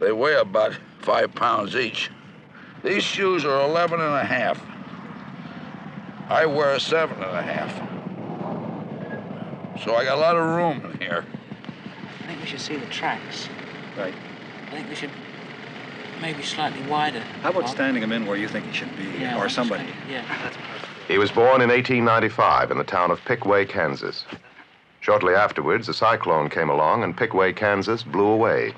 They weigh about 5 pounds each. These shoes are 11 and a half. I wear a 7 and a half. So I got a lot of room in here. I think we should see the tracks. Right. I think we should maybe slightly wider. How about standing him in where you think he should be, Yeah, or somebody? Yeah, that's perfect. He was born in 1895 in the town of Pickaway, Kansas. Shortly afterwards, a cyclone came along and Pickaway, Kansas blew away.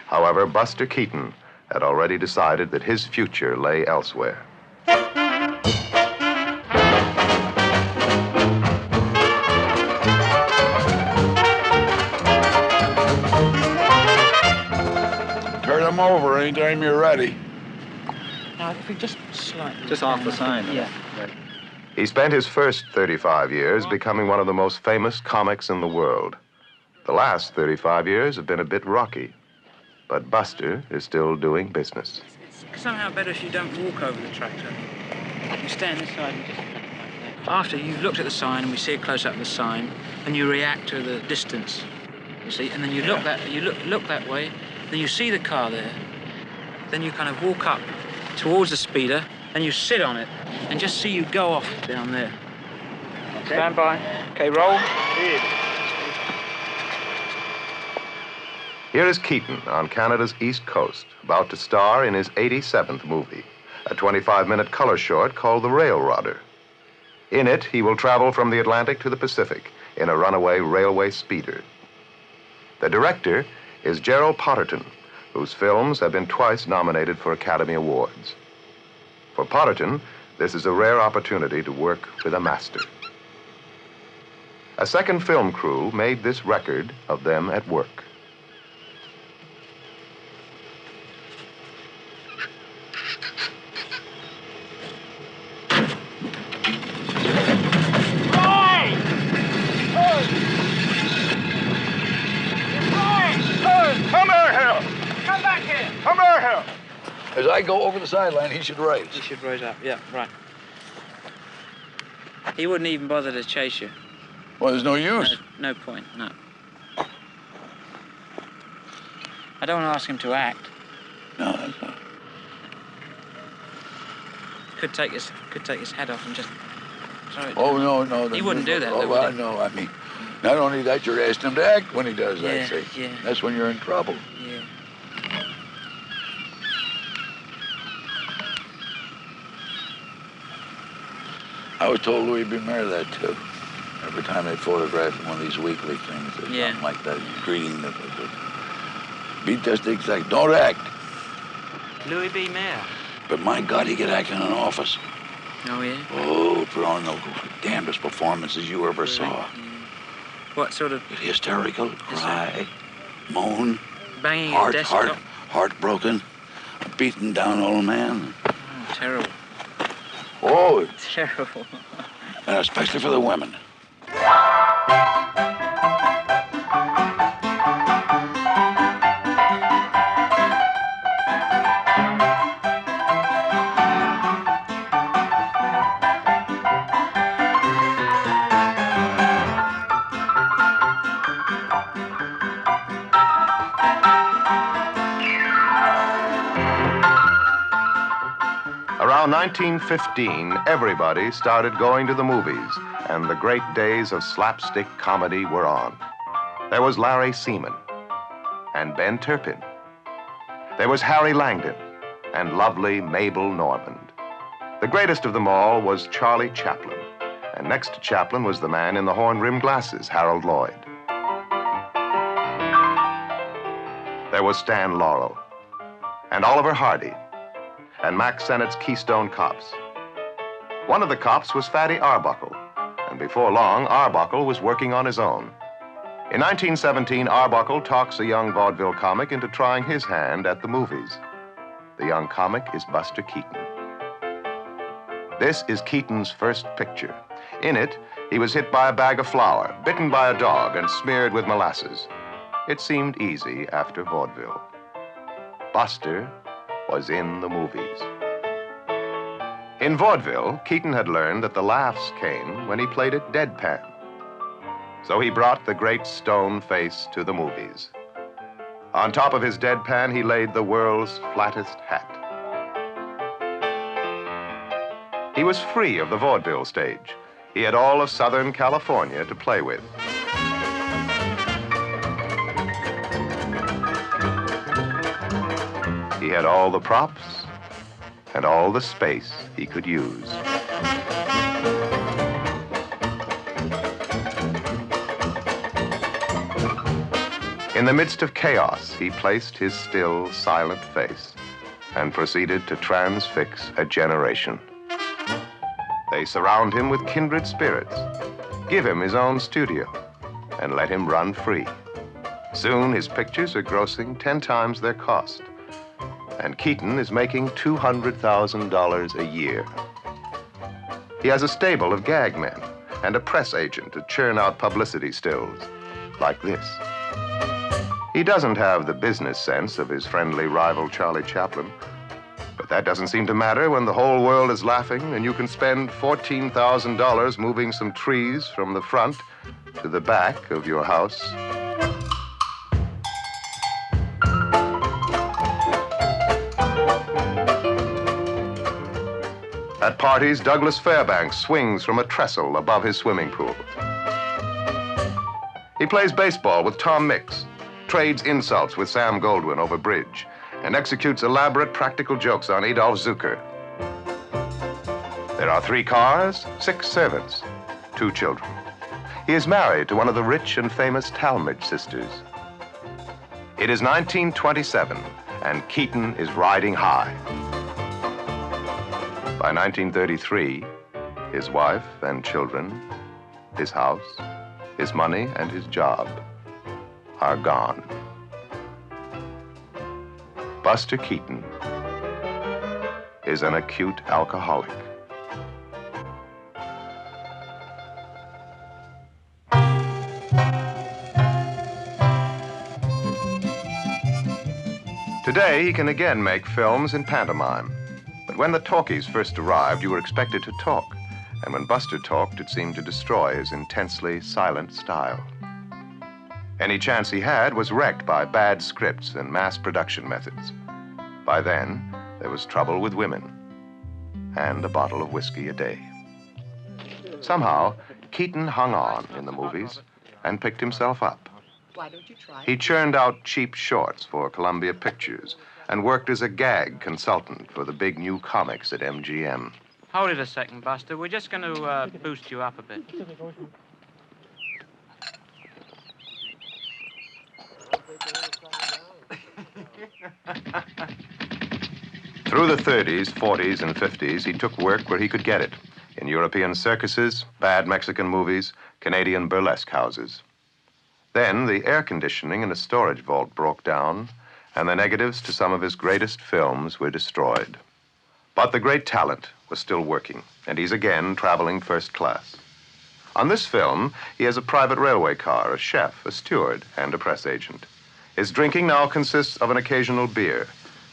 However, Buster Keaton had already decided that his future lay elsewhere. Turn them over anytime you're ready. Now, if we just slightly... Just off the sign. Yeah. Right. He spent his first 35 years becoming one of the most famous comics in the world. The last 35 years have been a bit rocky, but Buster is still doing business. It's somehow better if you don't walk over the tractor. You stand this side and just... After you've looked at the sign and we see a close-up of the sign, and you react to the distance, you see, and then you look that way, then you see the car there, then you kind of walk up towards the speeder, and you sit on it, and just see you go off down there. Okay. Stand by. Okay, roll. Here is Keaton on Canada's East Coast, about to star in his 87th movie, a 25-minute color short called The Railrodder. In it, he will travel from the Atlantic to the Pacific in a runaway railway speeder. The director is Gerald Potterton, whose films have been twice nominated for Academy Awards. For Potterton, this is a rare opportunity to work with a master. A second film crew made this record of them at work. As I go over the sideline, he should raise. He should raise up, yeah, right. He wouldn't even bother to chase you. Well, there's no use. No point, no. I don't want to ask him to act. No, that's not. Could take his head off and just throw it. Oh, no. He wouldn't do that, though, Oh, would I he? know. I mean, not only that, you're asking him to act when he does that, see? Yeah. That's when you're in trouble. Yeah. I was told Louis B. Mayer that, too. Every time they photographed one of these weekly things or something like that, greeting the beat just exact. Don't act. Louis B. Mayer. But my God, he could act in an office. Oh, yeah? Oh, put on the damnedest performances you ever saw. Yeah. What sort of... Hysterical, cry, moan, banging a desktop? heartbroken, a beaten down old man. Oh, terrible. Oh, Terrible. and especially for the women. Around 1915, everybody started going to the movies, and the great days of slapstick comedy were on. There was Larry Seaman and Ben Turpin. There was Harry Langdon and lovely Mabel Normand. The greatest of them all was Charlie Chaplin, and next to Chaplin was the man in the horn-rimmed glasses, Harold Lloyd. There was Stan Laurel and Oliver Hardy and Mack Sennett's Keystone Cops. One of the cops was Fatty Arbuckle, and before long, Arbuckle was working on his own. In 1917, Arbuckle talks a young vaudeville comic into trying his hand at the movies. The young comic is Buster Keaton. This is Keaton's first picture. In it, he was hit by a bag of flour, bitten by a dog, and smeared with molasses. It seemed easy after vaudeville. Buster was in the movies. In vaudeville, Keaton had learned that the laughs came when he played it deadpan. So he brought the great stone face to the movies. On top of his deadpan, he laid the world's flattest hat. He was free of the vaudeville stage. He had all of Southern California to play with. He had all the props and all the space he could use. In the midst of chaos, he placed his still, silent face and proceeded to transfix a generation. They surround him with kindred spirits, give him his own studio, and let him run free. Soon, his pictures are grossing 10 times their cost, and Keaton is making $200,000 a year. He has a stable of gag men and a press agent to churn out publicity stills, like this. He doesn't have the business sense of his friendly rival Charlie Chaplin, but that doesn't seem to matter when the whole world is laughing and you can spend $14,000 moving some trees from the front to the back of your house. At parties, Douglas Fairbanks swings from a trestle above his swimming pool. He plays baseball with Tom Mix, trades insults with Sam Goldwyn over bridge, and executes elaborate practical jokes on Adolf Zucker. There are 3 cars, 6 servants, 2 children. He is married to one of the rich and famous Talmadge sisters. It is 1927, and Keaton is riding high. By 1933, his wife and children, his house, his money, and his job are gone. Buster Keaton is an acute alcoholic. Today, he can again make films in pantomime. But when the talkies first arrived, you were expected to talk. And when Buster talked, it seemed to destroy his intensely silent style. Any chance he had was wrecked by bad scripts and mass production methods. By then, there was trouble with women and a bottle of whiskey a day. Somehow, Keaton hung on in the movies and picked himself up. Why don't you try? He churned out cheap shorts for Columbia Pictures and worked as a gag consultant for the big new comics at MGM. Hold it a second, Buster. We're just going to boost you up a bit. Through the 30s, 40s, and 50s, he took work where he could get it. In European circuses, bad Mexican movies, Canadian burlesque houses. Then the air conditioning in a storage vault broke down, and the negatives to some of his greatest films were destroyed. But the great talent was still working, and he's again traveling first class. On this film, he has a private railway car, a chef, a steward, and a press agent. His drinking now consists of an occasional beer.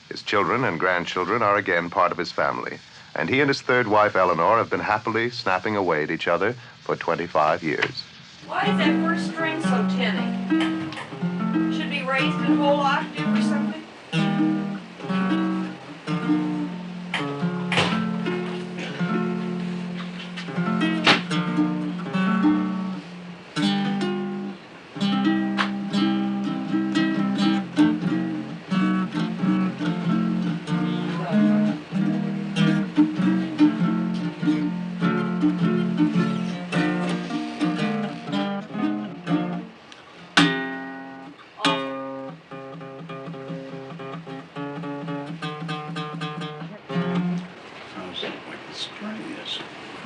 His children and grandchildren are again part of his family, and he and his third wife, Eleanor, have been happily snapping away at each other for 25 years. Why is that first string so tinny? Should be raised in whole octave or something?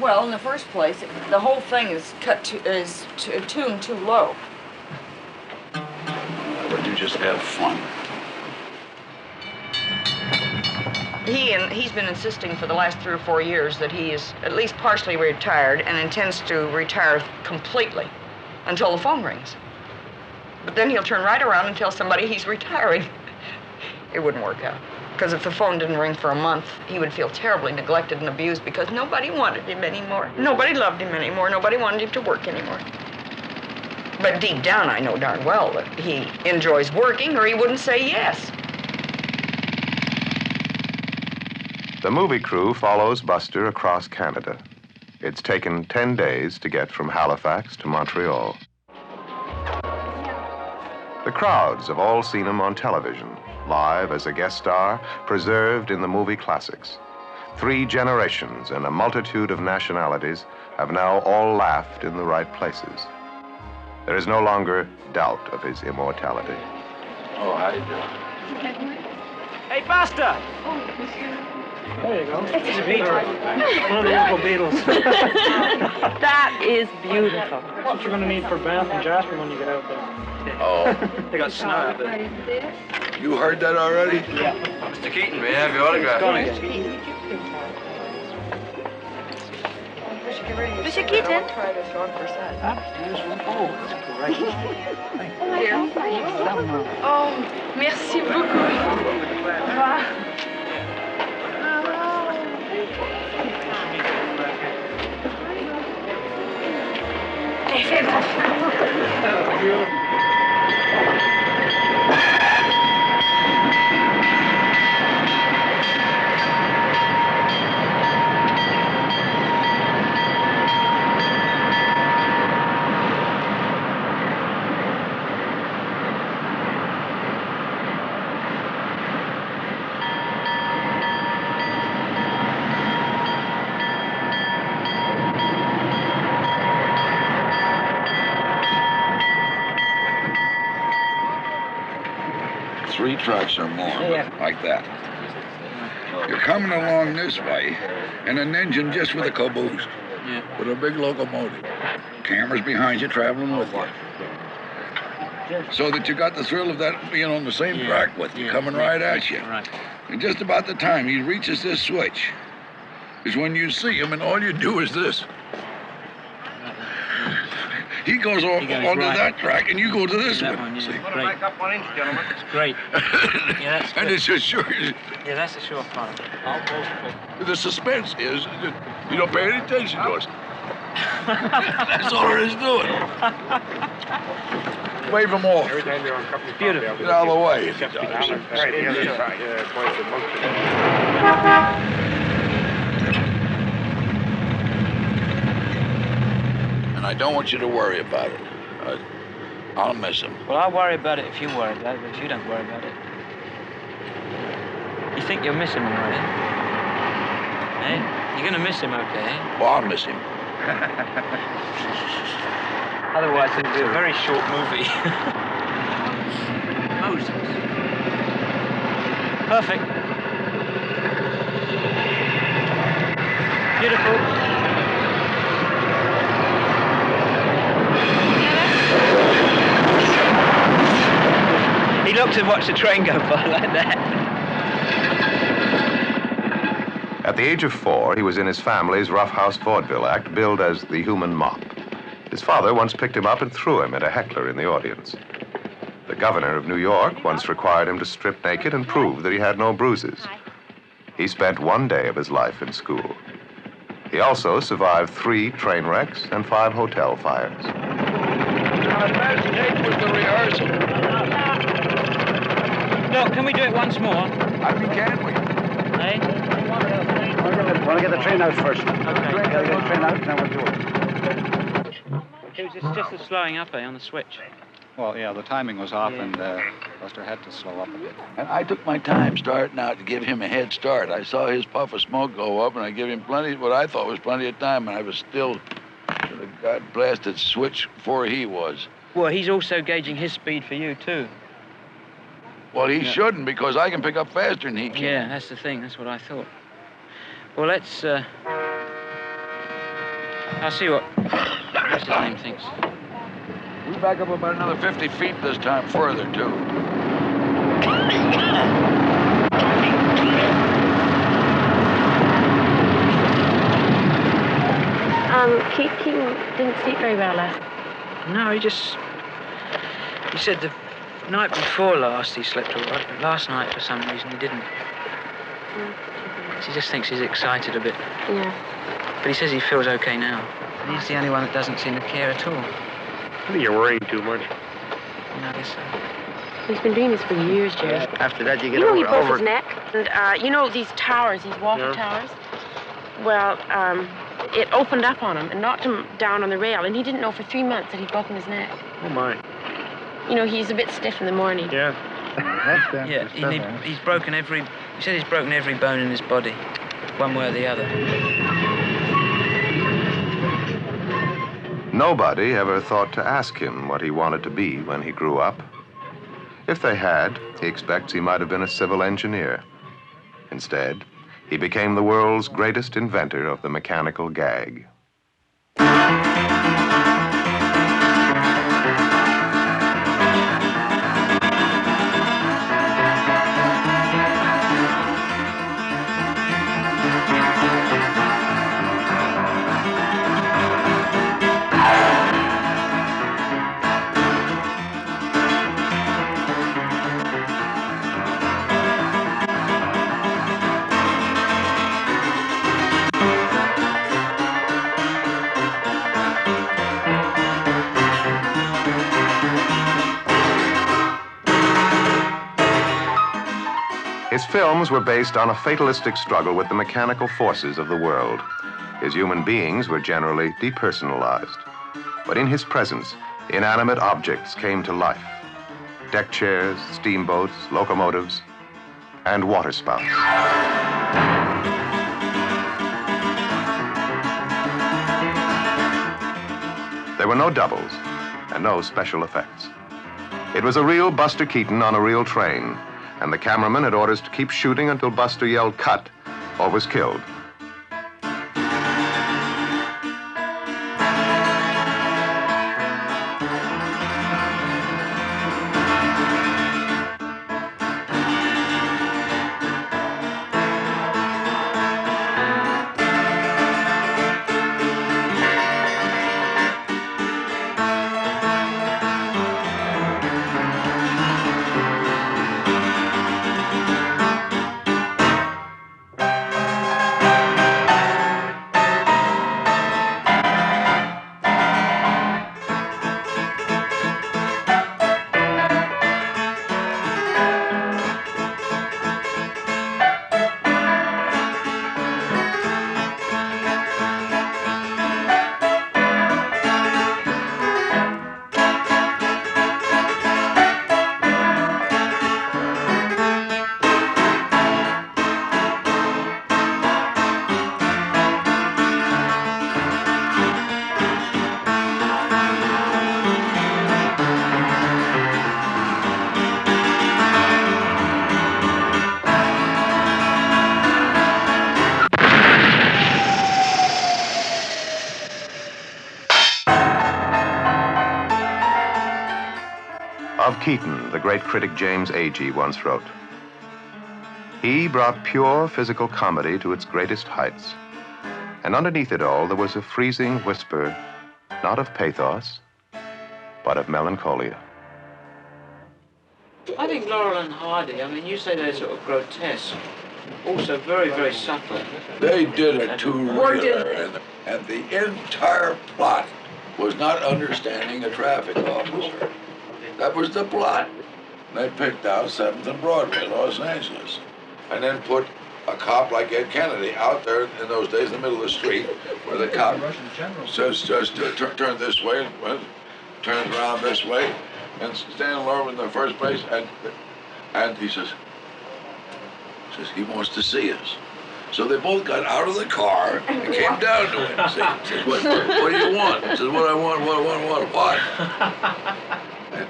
Well, in the first place, the whole thing is tuned too low. Why would you just have fun? He's been insisting for the last 3 or 4 years that he is at least partially retired and intends to retire completely until the phone rings. But then he'll turn right around and tell somebody he's retiring. It wouldn't work out. Because if the phone didn't ring for a month, he would feel terribly neglected and abused because nobody wanted him anymore. Nobody loved him anymore. Nobody wanted him to work anymore. But deep down, I know darn well that he enjoys working or he wouldn't say yes. The movie crew follows Buster across Canada. It's taken 10 days to get from Halifax to Montreal. The crowds have all seen him on television, live as a guest star, preserved in the movie classics. 3 generations and a multitude of nationalities have now all laughed in the right places. There is no longer doubt of his immortality. Oh, how you doing? Hey, Buster! Oh, monsieur. There you go. It's a beetle. One of the local beetles. That is beautiful. That's what you're going to need for Banff and Jasper when you get out there. Oh. They got snow out there. You heard that already? Yeah. Mr. Keaton, may I have your autograph? Monsieur Keaton? Oh, that's great. Oh, merci beaucoup. Three trucks or more, like that. You're coming along this way, and an engine just with a caboose, with a big locomotive. Cameras behind you, traveling with you. So that you got the thrill of that being on the same track with you, coming right at you. Right. And just about the time he reaches this switch is when you see him, and all you do is this. He goes onto that track, and you go to this one. See? Great. Back up 1 inch, gentlemen. It's great. Yeah, that's And good. it's just sure. Yeah, that's a sure fun. The suspense is that you don't pay any attention to us. That's all there is to it. Wave them off. Every time you're on company Beautiful. property, Get out of the way. If it does. Right, the other side. Twice a month. And I don't want you to worry about it. I'll miss him. Well, I'll worry about it if you worry about it, but if you don't worry about it. You think you'll miss him, all right? Eh? You're going to miss him, okay? Well, I'll miss him. Otherwise, it'll be a very short movie. Moses. Perfect. Beautiful. He looked and watched the train go by like that. At the age of 4, he was in his family's roughhouse vaudeville act billed as the Human Mop. His father once picked him up and threw him at a heckler in the audience. The governor of New York once required him to strip naked and prove that he had no bruises. He spent 1 day of his life in school. He also survived 3 train wrecks and 5 hotel fires. That was the rehearsal. Look, can we do it once more? I mean, can we? Eh? Want to get the train out first. Okay. Gotta get the train out, then we'll do it. It was just the slowing up, on the switch. Well, yeah, the timing was off, Yeah. and Buster had to slow up a bit. And I took my time starting out to give him a head start. I saw his puff of smoke go up, and I gave him what I thought was plenty of time, and I was still the God-blasted switch before he was. Well, he's also gauging his speed for you, too. Well, he shouldn't, because I can pick up faster than he can. Yeah, that's the thing. That's what I thought. Well, let's, I'll see what what's his name thinks. We back up about another 50 feet this time further, too. Keaton didn't sleep very well last night. No, he said the night before last he slept all right, but last night for some reason he didn't. He just thinks he's excited a bit. Yeah. But he says he feels okay now. He's the only one that doesn't seem to care at all. I think you're worrying too much. No, I guess so. He's been doing this for years, Jerry. After that, you get You know, he over. broke his neck. And, you know, these towers, these walking towers? Well, it opened up on him and knocked him down on the rail, and he didn't know for 3 months that he'd broken his neck. Oh, my. You know, he's a bit stiff in the morning. Yeah. Yeah, he's broken every... He said he's broken every bone in his body, one way or the other. Nobody ever thought to ask him what he wanted to be when he grew up. If they had, he expects he might have been a civil engineer. Instead, he became the world's greatest inventor of the mechanical gag. His films were based on a fatalistic struggle with the mechanical forces of the world. His human beings were generally depersonalized. But in his presence, inanimate objects came to life. Deck chairs, steamboats, locomotives, and waterspouts. There were no doubles and no special effects. It was a real Buster Keaton on a real train, and the cameraman had orders to keep shooting until Buster yelled cut or was killed. Of Keaton, the great critic James Agee once wrote, "He brought pure physical comedy to its greatest heights. And underneath it all, there was a freezing whisper, not of pathos, but of melancholia." I think Laurel and Hardy, I mean, you say they're sort of grotesque, also very, very subtle. They did it too regular, and the entire plot was not understanding a traffic officer. That was the plot. They picked out 7th and Broadway, Los Angeles, and then put a cop like Ed Kennedy out there in those days in the middle of the street where the cop says just turn this way, turns around this way, and stand low in the first place, and he says he wants to see us. So they both got out of the car and came down to him. Says, what do you want? He says, what I want, what?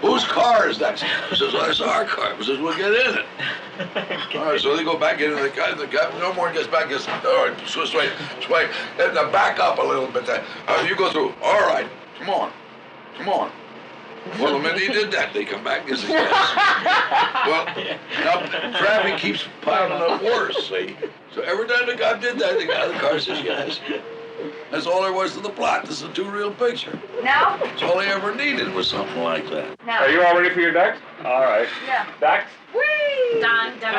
Whose car is that? He says, well, that's our car. He says, well, get in it. All right, so they go back into the car. No more gets back. Gets, all right, sway. And back up a little bit. You go through. All right, come on. Well, the minute he did that, they come back and say, yes. Well, now traffic keeps piling up worse, see? So every time the cop did that, the guy in the car says, yes. That's all there was to the plot. This is a two-reel picture. Now? That's all he ever needed was something like that. Now. Are you all ready for your ducks? All right. Yeah. Ducks? Whee! Dun, dun,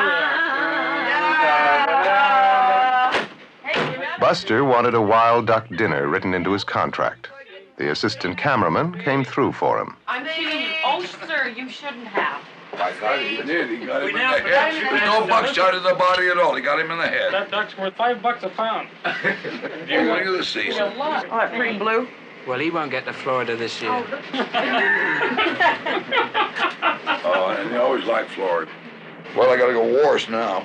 Hey, Buster wanted a wild duck dinner written into his contract. The assistant cameraman came through for him. I'm feeling you. Oh, sir, you shouldn't have. My God, he did. He got him in the head. There's no buckshot in the body at all. He got him in the head. That duck's worth $5 a pound. Beginning of the season. Oh, that pretty blue. Well, he won't get to Florida this year. Oh, and he always liked Florida. Well, I gotta go worse now.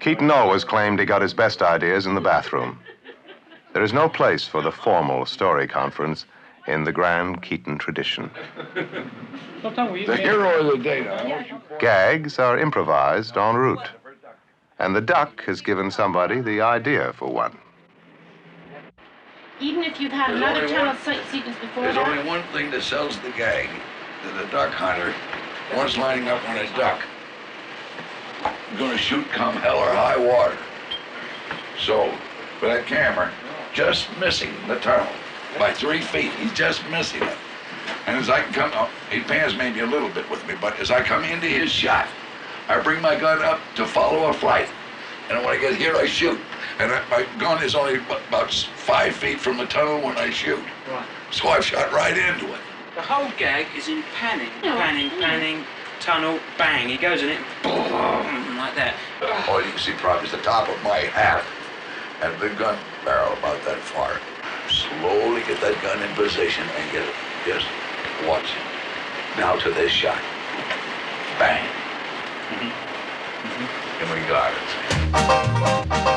Keaton always claimed he got his best ideas in the bathroom. There is no place for the formal story conference in the grand Keaton tradition. The hero of the day now. Gags are improvised en route. And the duck has given somebody the idea for one. Even if you've had There's another only tunnel one- sequence before There's that. only one thing that sells the gag. That a duck hunter, once lining up on a duck, gonna shoot come hell or high water. So, with that camera, just missing the tunnel by 3 feet. He's just missing it. And as I come up, he pans maybe a little bit with me, but as I come into his shot, I bring my gun up to follow a flight. And when I get here, I shoot. And my gun is only about 5 feet from the tunnel when I shoot. Right. So I've shot right into it. The whole gag is in panning, panning, tunnel, bang. He goes in it, boom, like that. All you can see probably is the top of my hat and the gun barrel about that far. Slowly get that gun in position and get it. Just watch it. Now to this shot. Bang. And we got it.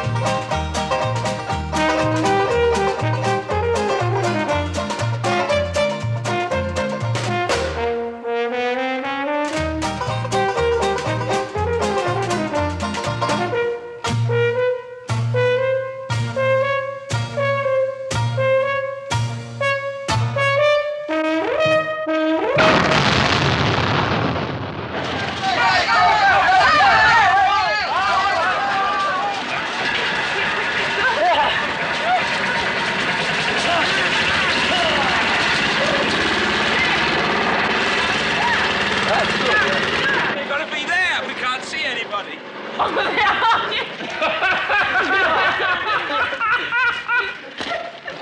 You've got to be there. We can't see anybody.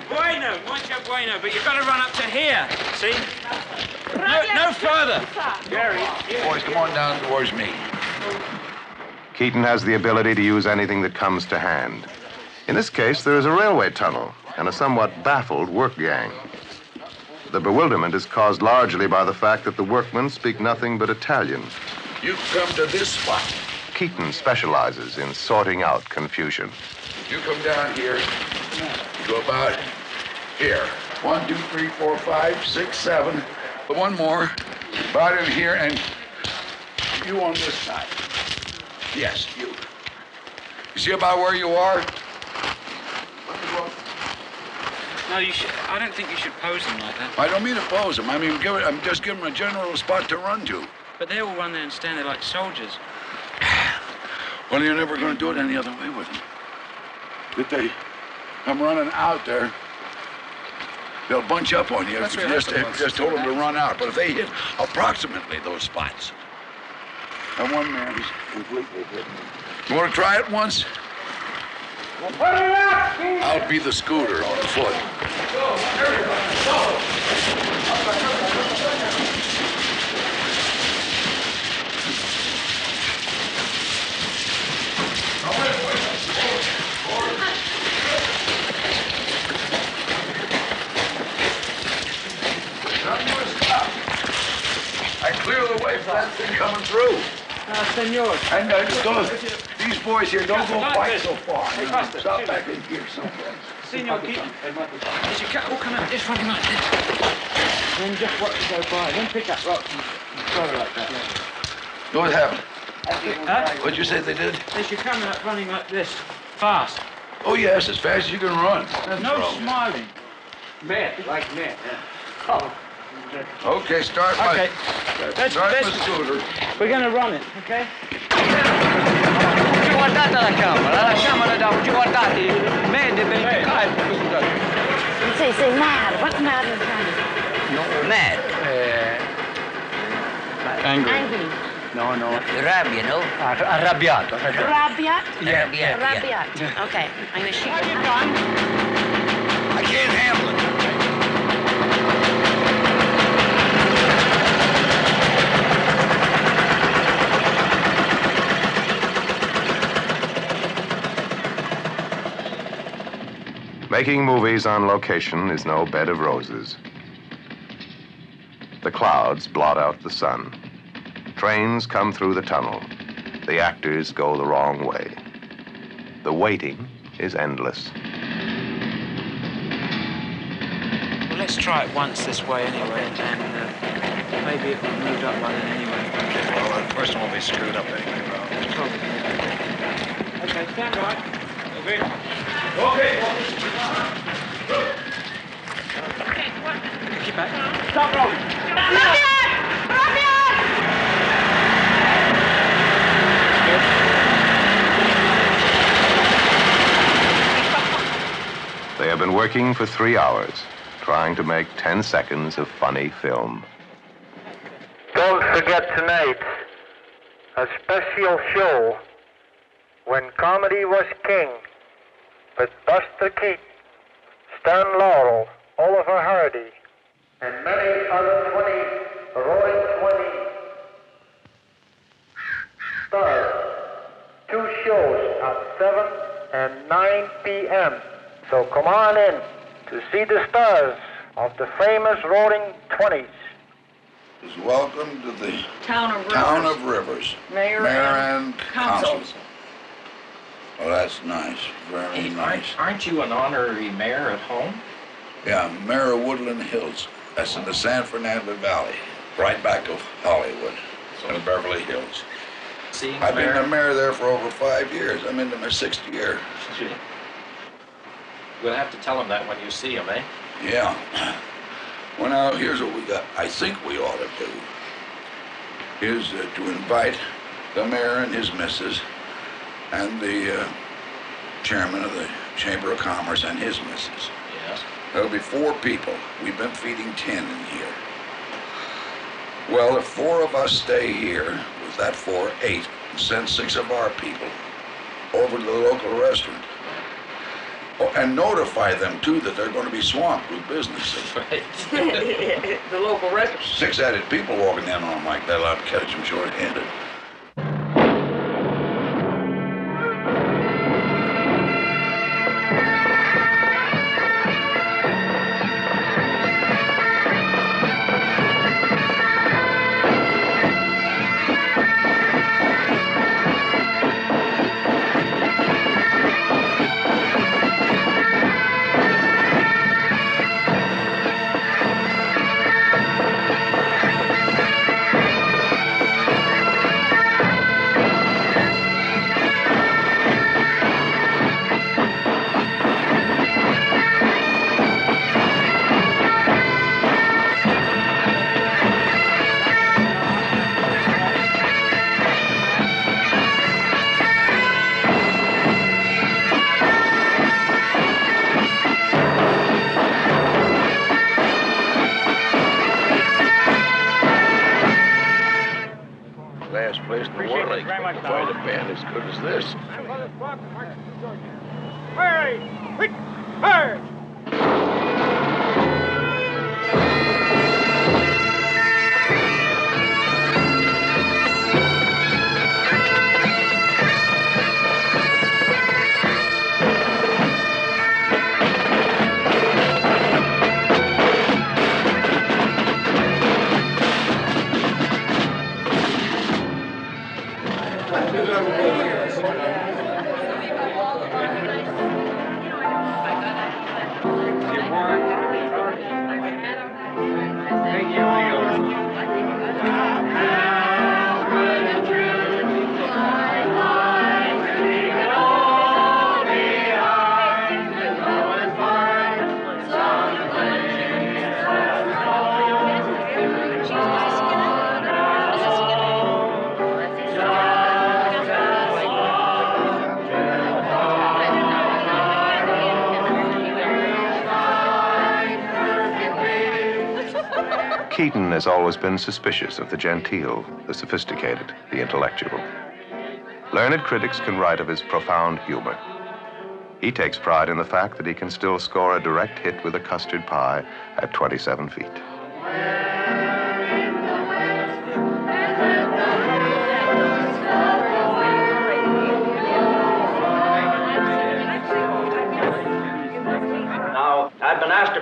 Bueno, mucho bueno, but you've got to run up to here, see? No further. Boys, come on down towards me. Keaton has the ability to use anything that comes to hand. In this case, there is a railway tunnel and a somewhat baffled work gang. The bewilderment is caused largely by the fact that the workmen speak nothing but Italian. You come to this spot. Keaton specializes in sorting out confusion. You come down here. You go about here. 1, 2, 3, 4, 5, 6, 7. One more. About in here, and you on this side. Yes, you. You see about where you are? No, you should. I don't think you should pose them like that. I don't mean to pose them. I mean, I'm just giving them a general spot to run to. But they all run there and stand there like soldiers. Well, you're never going to do it any other way with them. If they come running out there, they'll bunch up on you if you just told them to run out. But if they hit approximately those spots, and one man is completely hidden. You want to try it once? I'll be the scooter on foot. I clear the way for that thing coming through. Senor. And these boys here don't go quite so far. Hey, Buster, Stop back in here someplace. Senor Keaton. As you all come out this front like this. Then just watch it go by. Then pick up rocks and throw it like that. What happened? Huh? What'd you say they did? They should come out running like this. Fast. Oh, yes, as fast as you can run. There's no smiling. Mad, like mad, yeah. Oh. Okay, start my, Okay. start my scooter. We're going to run it, okay? Guardate la camera davanti, guardate, mede ben Say mad. What's mad in Italian? mad. Angry. No. Rabbia, no? Arrabbiato. Rabiat? Yeah. Rabiat. Okay. I'm going to shoot your gun. I can't handle it. Making movies on location is no bed of roses. The clouds blot out the sun. Trains come through the tunnel. The actors go the wrong way. The waiting is endless. Well, let's try it once this way anyway, and maybe it will move up by then anyway. Well, the first one will be screwed up anyway, bro. Probably. Okay, stand by. Okay. Okay. Keep back. Stop rolling. They have been working for 3 hours, trying to make 10 seconds of funny film. Don't forget tonight, a special show, When Comedy Was King, with Buster Keaton, Stan Laurel, Oliver Hardy, and many other 20 roaring 20 stars. 2 shows at 7 and 9 p.m. So come on in to see the stars of the famous Roaring 20s. Welcome to the Town of Rivers. Town of Rivers. Mayor and council. council. Oh, that's nice. Very nice. Aren't you an honorary mayor at home? Yeah, I'm Mayor of Woodland Hills. That's in the San Fernando Valley, right back of Hollywood and Beverly Hills. I've been the mayor there for over 5 years. I'm into my 6th year. We'll have to tell him that when you see him, eh? Yeah. Well, now, here's what we got. I think we ought to do is to invite the mayor and his missus and the chairman of the Chamber of Commerce and his missus. Yes. There'll be 4 people. We've been feeding 10 in here. Well, if 4 of us stay here, with that 4, 8, and send 6 of our people over to the local restaurant. Oh, and notify them, too, that they're going to be swamped with business. Right. The local restaurant. 6-headed people walking in on them like that, I'll catch them short-handed. Last place in the world I can find a band as good as this. Keaton has always been suspicious of the genteel, the sophisticated, the intellectual. Learned critics can write of his profound humor. He takes pride in the fact that he can still score a direct hit with a custard pie at 27 feet.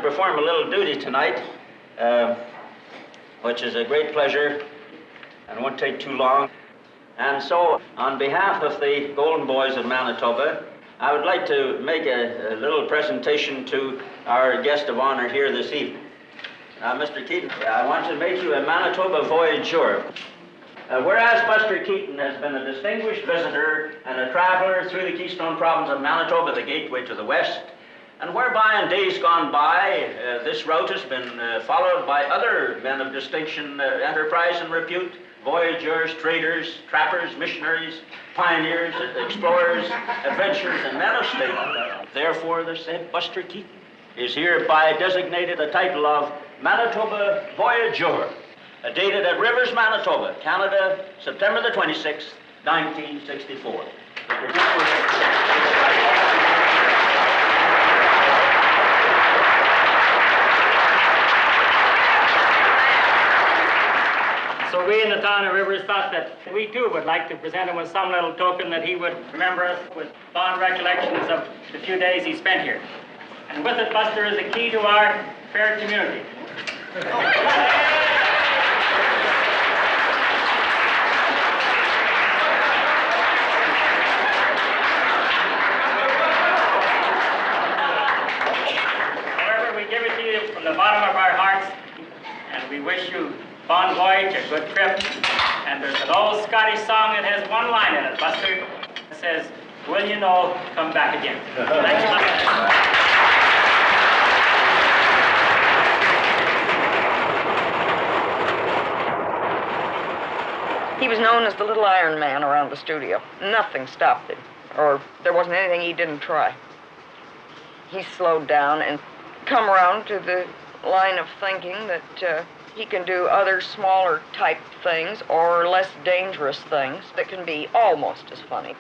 perform a little duty tonight, which is a great pleasure and won't take too long. And so, on behalf of the Golden Boys of Manitoba, I would like to make a little presentation to our guest of honor here this evening. Now, Mr. Keaton, I want to make you a Manitoba voyageur. Whereas Buster Keaton has been a distinguished visitor and a traveler through the Keystone Province of Manitoba, the gateway to the west, and whereby in days gone by, this route has been followed by other men of distinction, enterprise and repute, voyageurs, traders, trappers, missionaries, pioneers, explorers, adventurers, and men of state. Therefore, the said Buster Keaton is hereby designated the title of Manitoba Voyageur, dated at Rivers, Manitoba, Canada, September the 26th, 1964. So we in the town of Rivers thought that we too would like to present him with some little token that he would remember us with fond recollections of the few days he spent here. And with it, Buster is a key to our fair community. However, we give it to you from the bottom of our hearts, and we wish you fond voyage, a good trip. And there's an old Scottish song that has one line in it, Buster. It says, "Will you know, come back again." Thank you, Buster. He was known as the Little Iron Man around the studio. Nothing stopped him, or there wasn't anything he didn't try. He slowed down and come around to the line of thinking that he can do other smaller type things or less dangerous things that can be almost as funny.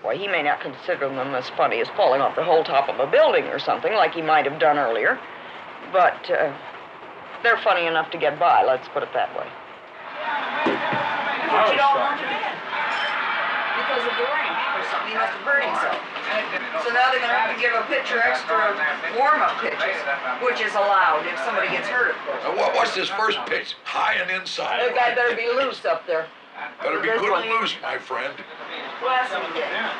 Boy, he may not consider them as funny as falling off the whole top of a building or something like he might have done earlier, but they're funny enough to get by, let's put it that way. But you don't want him in because of the rain or something. He must have hurt himself. So now they're going to have to give a pitcher extra warm-up pitches, which is allowed if somebody gets hurt, of course. What's this first pitch? High and inside. That guy better be loose up there. Better be good and loose, my friend. Bless him again.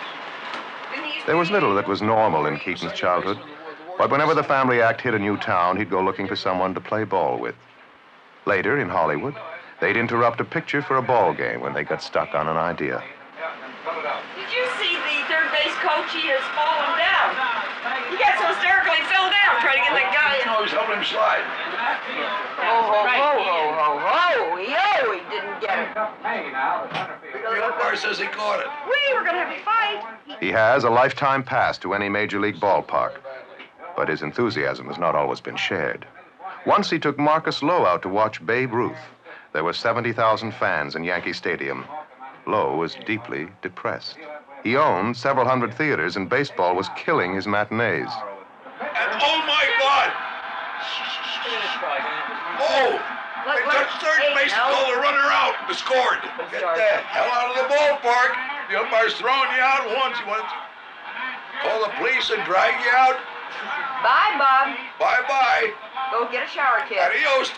There was little that was normal in Keaton's childhood, but whenever the family act hit a new town, he'd go looking for someone to play ball with. Later, in Hollywood, they'd interrupt a picture for a ball game when they got stuck on an idea. Did you see the third base coach? He has fallen down. He got so hysterical he fell down trying to get that guy. I was helping him slide. Ho, ho, ho, ho, ho, ho. Yo, he didn't get it. The umpire says he caught it. We were going to have a fight. He has a lifetime pass to any major league ballpark, but his enthusiasm has not always been shared. Once he took Marcus Lowe out to watch Babe Ruth. There were 70,000 fans in Yankee Stadium. Lowe was deeply depressed. He owned several hundred theaters, and baseball was killing his matinees. And oh my God! Oh! They touched third base and called the runner out and scored. Get the hell out of the ballpark. The umpire's throwing you out once. You want to call the police and drag you out? Bye, Bob. Bye-bye. Go get a shower, kid. Adios.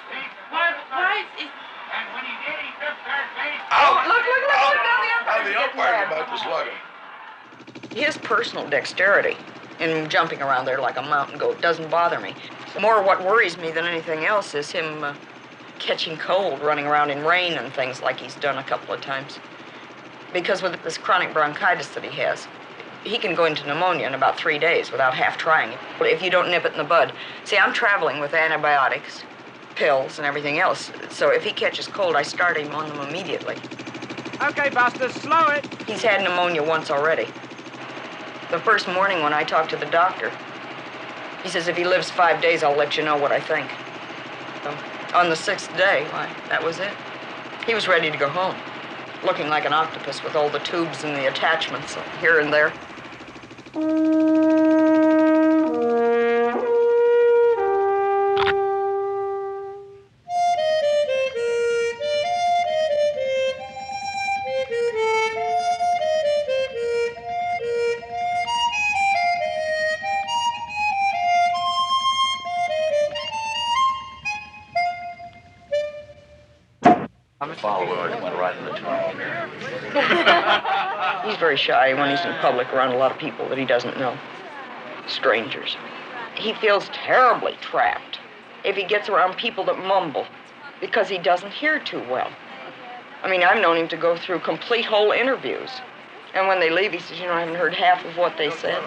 Why is... Out. Look, Now the umpire's about to slug him. His personal dexterity in jumping around there like a mountain goat doesn't bother me. More what worries me than anything else is him catching cold, running around in rain and things like he's done a couple of times. Because with this chronic bronchitis that he has, he can go into pneumonia in about 3 days without half trying it, if you don't nip it in the bud. See, I'm traveling with antibiotics, pills, and everything else. So if he catches cold, I start him on them immediately. Okay, Buster, slow it. He's had pneumonia once already. The first morning when I talked to the doctor, he says if he lives 5 days, I'll let you know what I think. So, on the 6th day, why, that was it. He was ready to go home, looking like an octopus with all the tubes and the attachments here and there. follower and went right in the tunnel. He's very shy when he's in public around a lot of people that he doesn't know, strangers. He feels terribly trapped if he gets around people that mumble because he doesn't hear too well. I mean, I've known him to go through complete whole interviews. And when they leave, he says, you know, I haven't heard half of what they said.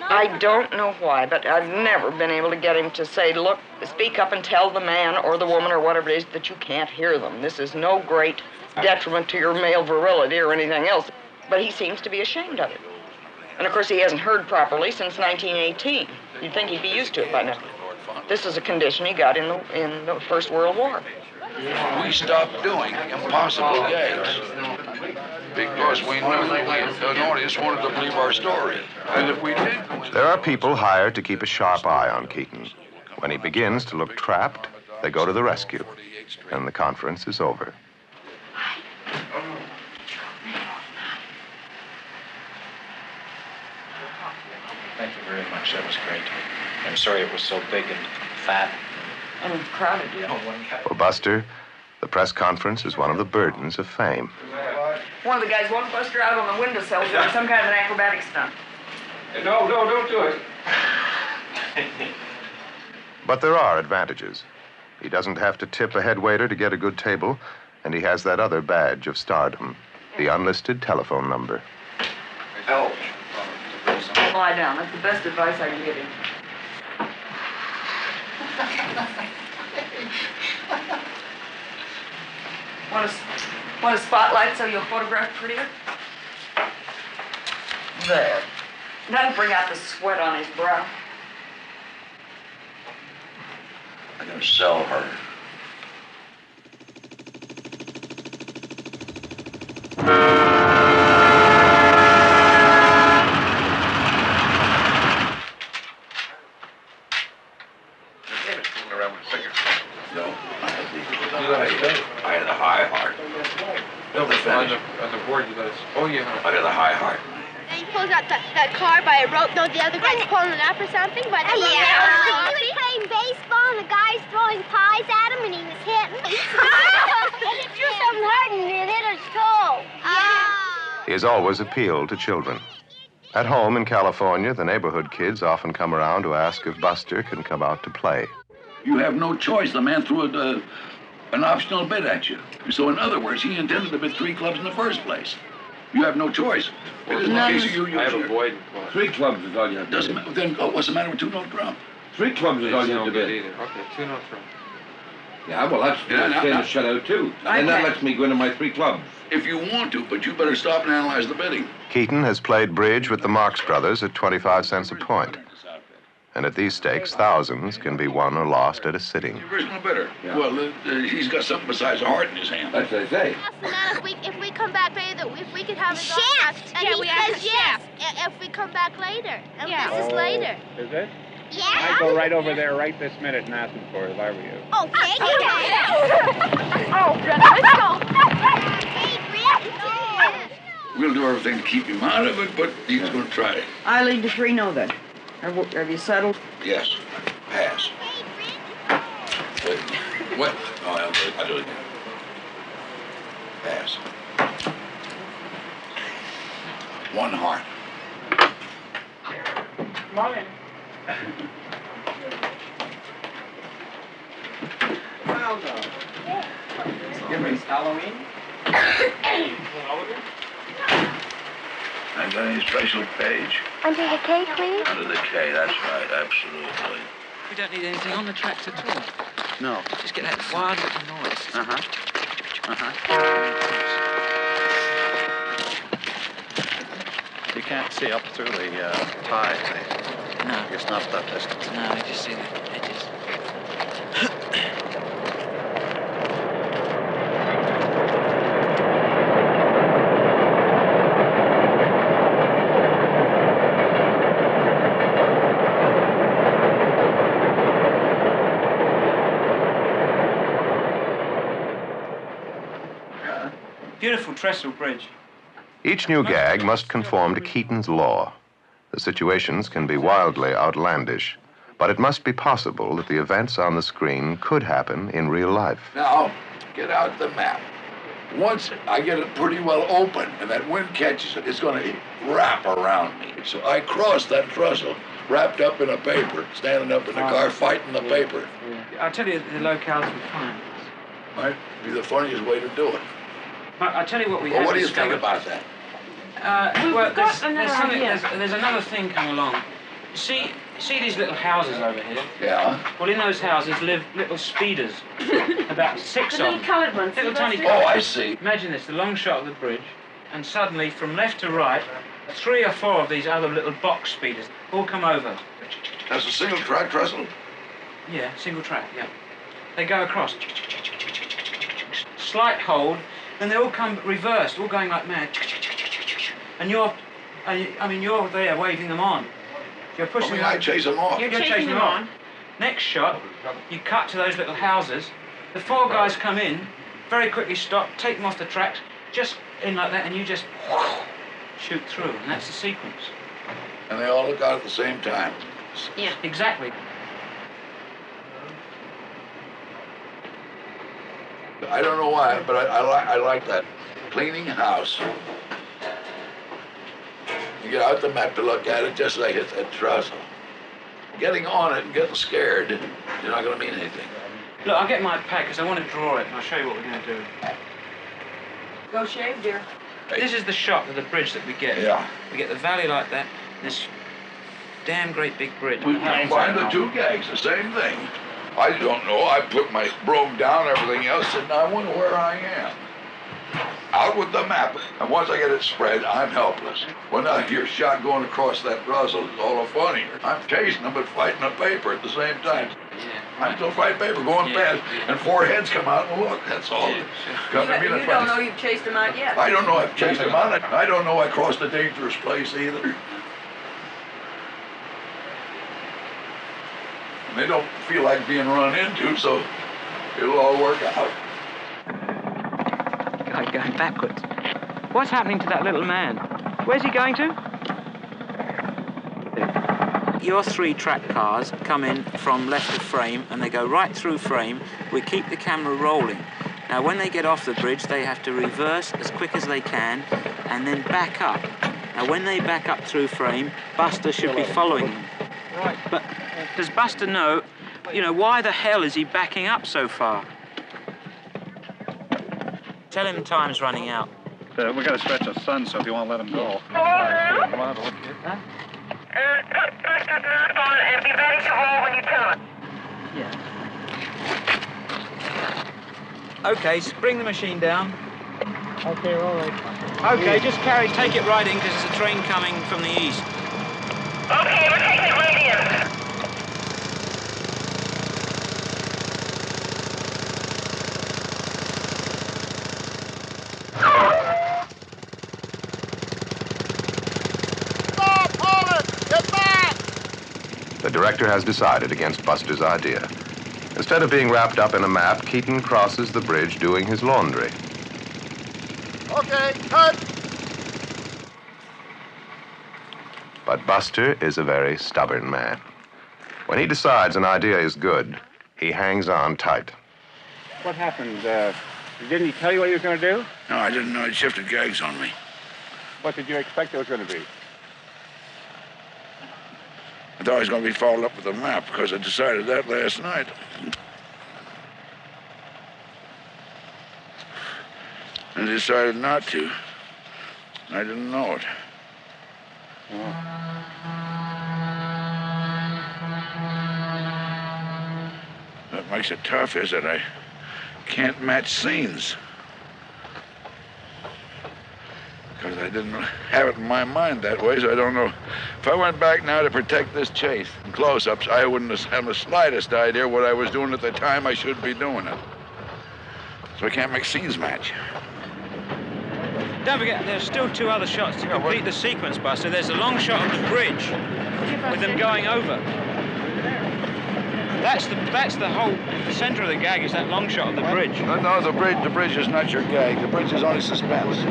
I don't know why, but I've never been able to get him to say, look, speak up and tell the man or the woman or whatever it is that you can't hear them. This is no great detriment to your male virility or anything else. But he seems to be ashamed of it. And of course, he hasn't heard properly since 1918. You'd think he'd be used to it by now. This is a condition he got in the First World War. We stopped doing impossible gags because we knew an audience wanted to believe our story. And if we did... There are people hired to keep a sharp eye on Keaton. When he begins to look trapped, they go to the rescue, and the conference is over. Thank you very much. That was great. I'm sorry it was so big and fat. And crowded, yeah. For Buster, the press conference is one of the burdens of fame. One of the guys walked Buster out on the windowsill doing some kind of an acrobatic stunt. No, don't do it. But there are advantages. He doesn't have to tip a head waiter to get a good table, and he has that other badge of stardom, the unlisted telephone number. Ouch. Lie down. That's the best advice I can give him. Want a spotlight so you'll photograph prettier? There. That'll bring out the sweat on his brow. I'm gonna sell her. I had a high heart. On the board, you let us. Oh, yeah. I had a high heart. And he pulls out that car by a rope. No, the other guy's pulling it up or something. But he was playing baseball, and the guy's throwing pies at him, and he was hitting. And it threw something hard, and it hit his toe. He has always appealed to children. At home in California, the neighborhood kids often come around to ask if Buster can come out to play. You have no choice. The man threw an optional bid at you. So in other words, he intended to bid 3 clubs in the first place. You have no choice. It isn't a case of you. I have a void. 3 clubs is all you have to Doesn't bid. matter. Then what's the matter with 2-note drum? 3 clubs is all you have to bid. Okay, 2-note drum. Yeah, well, that's saying a shutout, too. And that lets me go into my 3 clubs. If you want to, but you better stop and analyze the bidding. Keaton has played bridge with the Marx Brothers at 25 cents a point. And at these stakes, thousands can be won or lost at a sitting. Original bidder. Yeah. Well, he's got something besides a heart in his hand. That's what I say. If we come back later, if we could have a Shift. And Yeah, he we have says to yes. shift. If we come back later. And Yeah. this is later. Is it? Yeah. I'd go right over there right this minute and ask him for it if I were you. Okay. Oh, brother, let's go. Hey, Britt. We'll do everything to keep him out of it, but he's going to try it. I lead to 3-no then. Have you settled? Yes. Pass. Wait. What? Oh, I'll do it again. Pass. 1 heart. Come on in. Well done. It's Halloween. I got any special page? Under the K, please. Under the K, that's right, absolutely. We don't need anything on the tracks at all. No. Just get that wild little noise. You can't see up through the ties. No. It's not that distance. No, I just see the edges. Beautiful trestle bridge. Each new gag must conform to Keaton's law. The situations can be wildly outlandish, But it must be possible that the events on the screen could happen in real life. Now, get out the map. Once I get it pretty well open and that wind catches it, it's going to wrap around me. So I cross that trestle, wrapped up in a paper, standing up in the car fighting the paper. I'll tell you the locales we find. Might be the funniest way to do it. I'll tell you what we Well, have what do you discovered. think about that? Well, idea. there's another thing come along. See these little houses over here? Yeah. Well, in those houses live little speeders, about 6 The of little them. coloured ones. Little tiny. Oh, I see. Imagine this: the long shot of the bridge, and suddenly, from left to right, 3 or 4 of these other little box speeders all come over. That's a single track trestle? Yeah, single track. Yeah. They go across. Slight hold, then they all come reversed, all going like mad. And you're there waving them on. You're pushing them. I chase them off. You're chasing them on. Next shot, you cut to those little houses. The 4 guys come in, very quickly stop, take them off the tracks, just in like that, and you just shoot through, and that's the sequence. And they all look out at the same time. Yeah, exactly. I don't know why, but I like that. Cleaning a house. You get out the map to look at it just like it's a trestle. Getting on it and getting scared, you're not going to mean anything. Look, I'll get my pad because I want to draw it, and I'll show you what we're going to do. Go shave, dear. This is the shot of the bridge that we get. Yeah. We get the valley like that, this damn great big bridge. We combine the 2 gags, the same thing. I don't know. I put my broom down, everything else, and I wonder where I am. Out with the map, and once I get it spread, I'm helpless. When I hear shot going across that trestle, it's all the funnier. I'm chasing them, but fighting a paper at the same time. Yeah. I'm still fighting paper, going fast, and 4 heads come out and look. That's all. You don't know you've chased them out yet. I don't know I've chased them out. I don't know I crossed a dangerous place either. And they don't feel like being run into, so it'll all work out. God, going backwards. What's happening to that little man? Where's he going to? Your 3-track cars come in from left of frame and they go right through frame. We keep the camera rolling. Now when they get off the bridge they have to reverse as quick as they can and then back up. Now when they back up through frame, Buster should be following them. Right. But does Buster know, why the hell is he backing up so far? Tell him time's running out. We got to stretch the sun, so if you want to let him go. Huh? And be ready to roll when you tell it. Yeah. Okay, bring the machine down. Okay, roll it. Okay, just take it right in because there's a train coming from the east. Okay, we're taking it right in. The director has decided against Buster's idea. Instead of being wrapped up in a map, Keaton crosses the bridge doing his laundry. Okay, cut. But Buster is a very stubborn man. When he decides an idea is good, he hangs on tight. What happened? Didn't he tell you what he was going to do? No, I didn't know. He shifted gags on me. What did you expect it was going to be? I thought I was going to be followed up with a map because I decided that last night. And I decided not to. I didn't know it. What makes it tough is that I can't match scenes. Because I didn't have it in my mind that way, so I don't know. If I went back now to protect this chase in close-ups, I wouldn't have the slightest idea what I was doing at the time I should be doing it. So I can't make scenes match. Don't forget, there's still 2 other shots to complete the sequence, Buster. There's a long shot of the bridge with them going over. That's the whole center of the gag is that long shot of the bridge. No, the bridge is not your gag. The bridge is only suspense.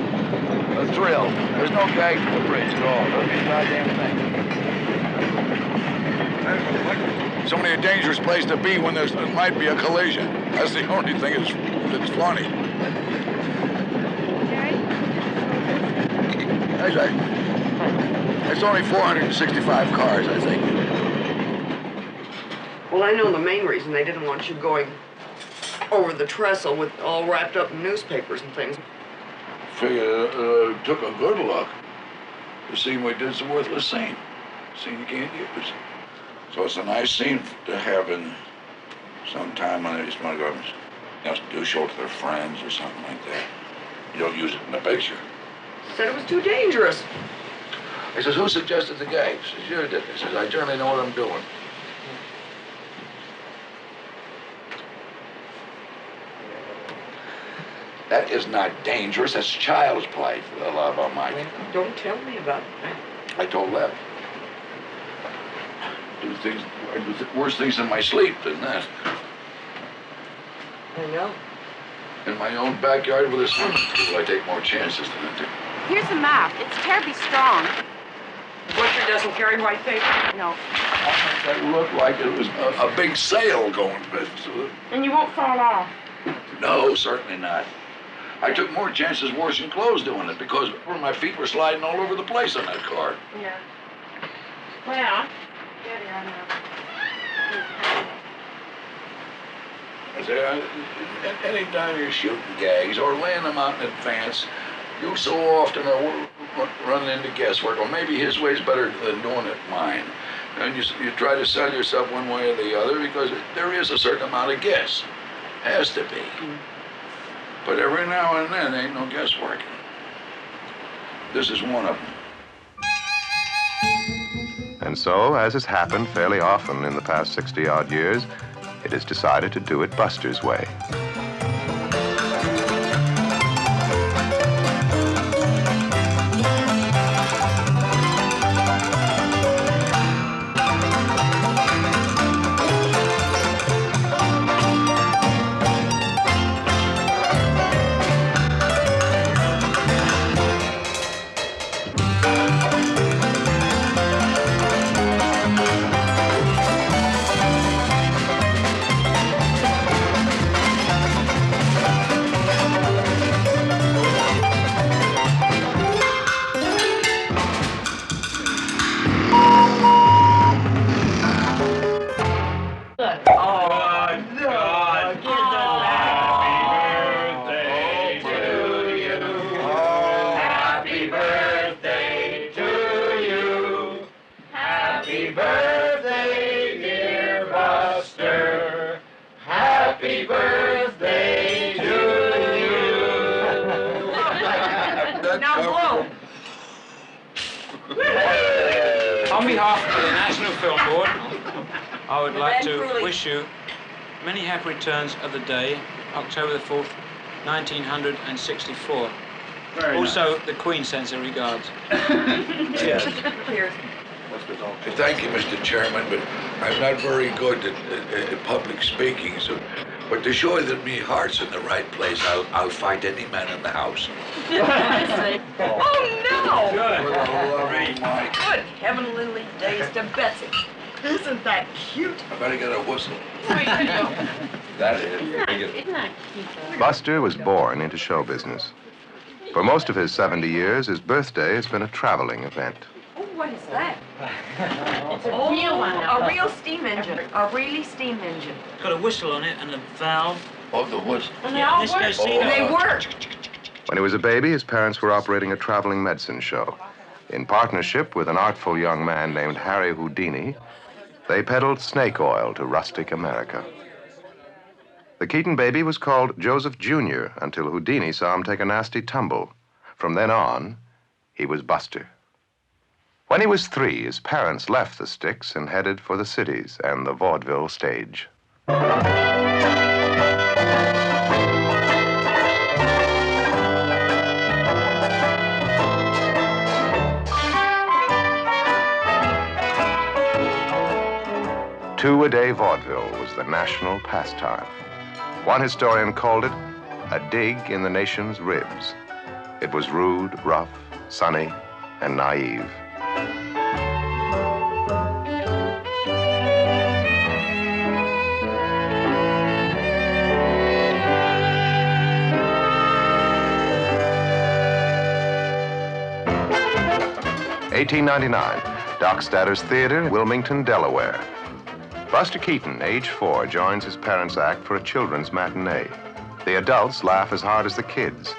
A thrill. There's no gag to the bridge at all. Doesn't mean a goddamn thing. It's only a dangerous place to be when there might be a collision. That's the only thing that's funny. It's only 465 cars, I think. Well, I know the main reason they didn't want you going over the trestle with all wrapped up in newspapers and things. Figure took a good look. The scene we did's a worthless scene. Scene you can't use. So it's a nice scene to have in some time when they just want to go do show it to their friends or something like that. You don't use it in the picture. Said it was too dangerous. He says, who suggested the gags? He says, you did. He says, I generally know what I'm doing. That is not dangerous. That's child's play, for the love of Mike. Don't tell me about it. I told Lev. I do worse things in my sleep than that. I know. In my own backyard with a swimming pool, I take more chances than I do. Here's the map. It's terribly strong. Butcher doesn't carry white paper? No. That looked like it was a big sail going. And you won't fall off? No, certainly not. I took more chances washing clothes doing it because my feet were sliding all over the place on that car. Yeah. Well, I say, any time you're shooting gags or laying them out in advance, you so often are running into guesswork. Or maybe his way's better than doing it mine. And you try to sell yourself one way or the other because there is a certain amount of guess. Has to be. But every now and then, ain't no guesswork. This is one of them. And so, as has happened fairly often in the past 60-odd years, it is decided to do it Buster's way. On behalf of the National Film Board, I would like to wish you many happy returns of the day, October the 4th, 1964. Very also, the Queen sends her regards. Yes. Cheers. Thank you, Mr. Chairman, but I'm not very good at public speaking, but to show you that me heart's in the right place, I'll fight any man in the house. Oh, no! Good. Good heavenly days to Betsy. Isn't that cute? I better get a whistle. That is. Isn't that cute? Buster was born into show business. For most of his 70 years, his birthday has been a traveling event. Oh, what is that? It's a real one. A real steam engine. A really steam engine. It's got a whistle on it and a valve. Oh, the whistle. And they all work. They work. When he was a baby, his parents were operating a traveling medicine show. In partnership with an artful young man named Harry Houdini, they peddled snake oil to rustic America. The Keaton baby was called Joseph Jr. until Houdini saw him take a nasty tumble. From then on, he was Buster. When he was 3, his parents left the sticks and headed for the cities and the vaudeville stage. 2-a-day vaudeville was the national pastime. One historian called it a dig in the nation's ribs. It was rude, rough, sunny, and naive. 1899, Doc Statter's Theater, Wilmington, Delaware. Buster Keaton, age 4, joins his parents' act for a children's matinee. The adults laugh as hard as the kids.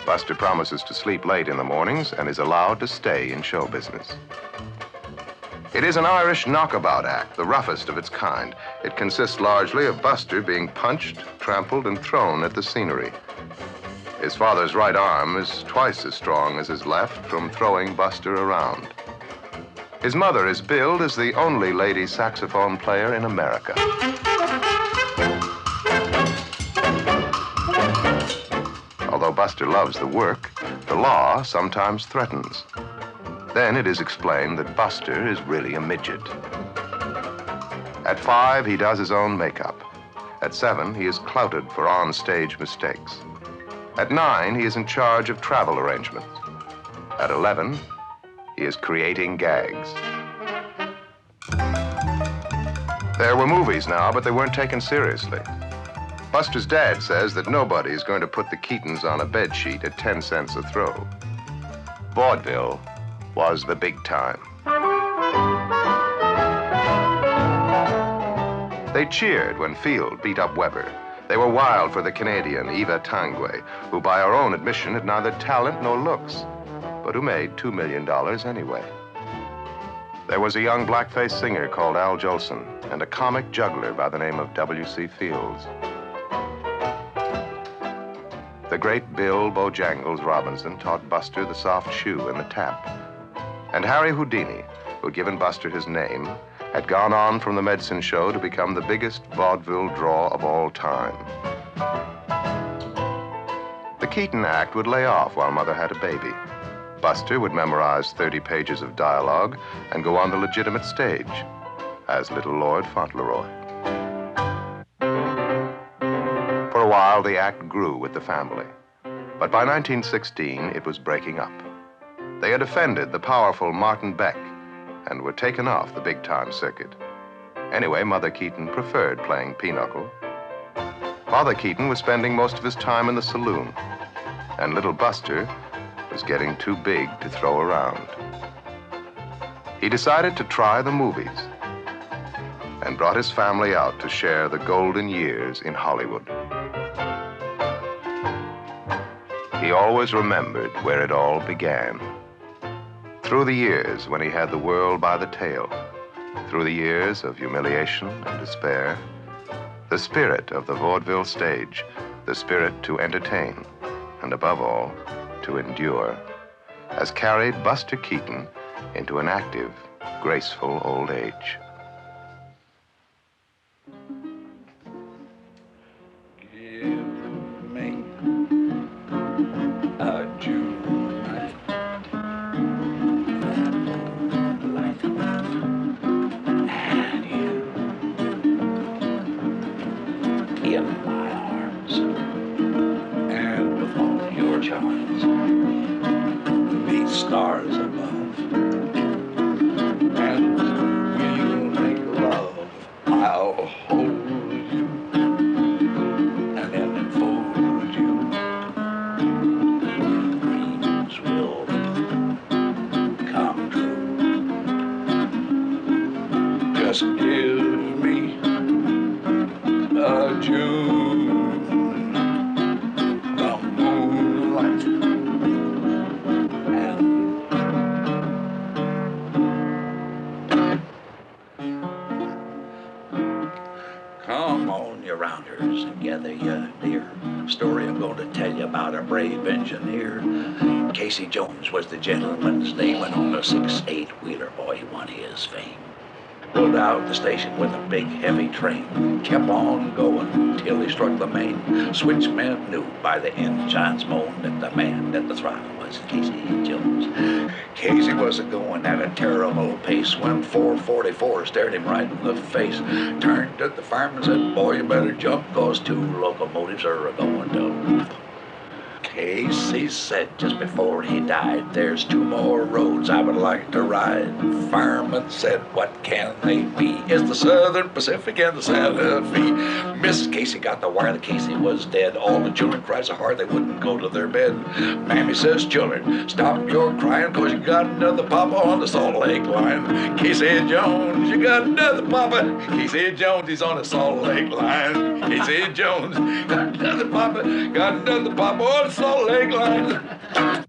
Buster promises to sleep late in the mornings and is allowed to stay in show business. It is an Irish knockabout act, the roughest of its kind. It consists largely of Buster being punched, trampled, and thrown at the scenery. His father's right arm is twice as strong as his left from throwing Buster around. His mother is billed as the only lady saxophone player in America. Although Buster loves the work, the law sometimes threatens. Then it is explained that Buster is really a midget. At 5, he does his own makeup. At 7, he is clouted for on-stage mistakes. At 9, he is in charge of travel arrangements. At 11, he is creating gags. There were movies now, but they weren't taken seriously. Buster's dad says that nobody is going to put the Keatons on a bed sheet at 10 cents a throw. Vaudeville was the big time. They cheered when Field beat up Weber. They were wild for the Canadian Eva Tanguay, who by her own admission had neither talent nor looks, but who made $2 million anyway. There was a young blackface singer called Al Jolson and a comic juggler by the name of W.C. Fields. The great Bill Bojangles Robinson taught Buster the soft shoe and the tap. And Harry Houdini, who had given Buster his name, had gone on from the medicine show to become the biggest vaudeville draw of all time. The Keaton act would lay off while Mother had a baby. Buster would memorize 30 pages of dialogue and go on the legitimate stage as Little Lord Fauntleroy. For a while, the act grew with the family. But by 1916, it was breaking up. They had offended the powerful Martin Beck and were taken off the big-time circuit. Anyway, Mother Keaton preferred playing pinochle. Father Keaton was spending most of his time in the saloon, and little Buster was getting too big to throw around. He decided to try the movies and brought his family out to share the golden years in Hollywood. He always remembered where it all began. Through the years when he had the world by the tail, through the years of humiliation and despair, the spirit of the vaudeville stage, the spirit to entertain, and above all, to endure, has carried Buster Keaton into an active, graceful old age. Give me a June. In my arms, and with all your charms, beneath stars above, and we'll make love. I'll hold you, and then enfold you. Dreams will come true. Just give me a June, the moonlight, come on, you rounders, and gather you dear. Story I'm going to tell you about a brave engineer. Casey Jones was the gentleman's name, and on a 6-8 wheeler, boy, he won his fame. Rode out the station with a big heavy train, kept on going till he struck the main. Switchmen knew by the engine's moan that the man at the throttle was Casey Jones. Casey was a-going at a terrible pace when 444 stared him right in the face. Turned to the fireman and said, boy, you better jump, 'cause 2 locomotives are a-going to move. Casey said just before he died, there's 2 more roads I would like to ride. Fireman said, what can they be? It's the Southern Pacific and the Santa Fe. Miss Casey got the wire that Casey was dead. All the children cried so hard they wouldn't go to their bed. Mammy says, children, stop your crying, 'cause you got another papa on the Salt Lake line. Casey Jones, you got another papa. Casey Jones, he's on the Salt Lake line. Casey Jones, got another papa on the Salt Lake line.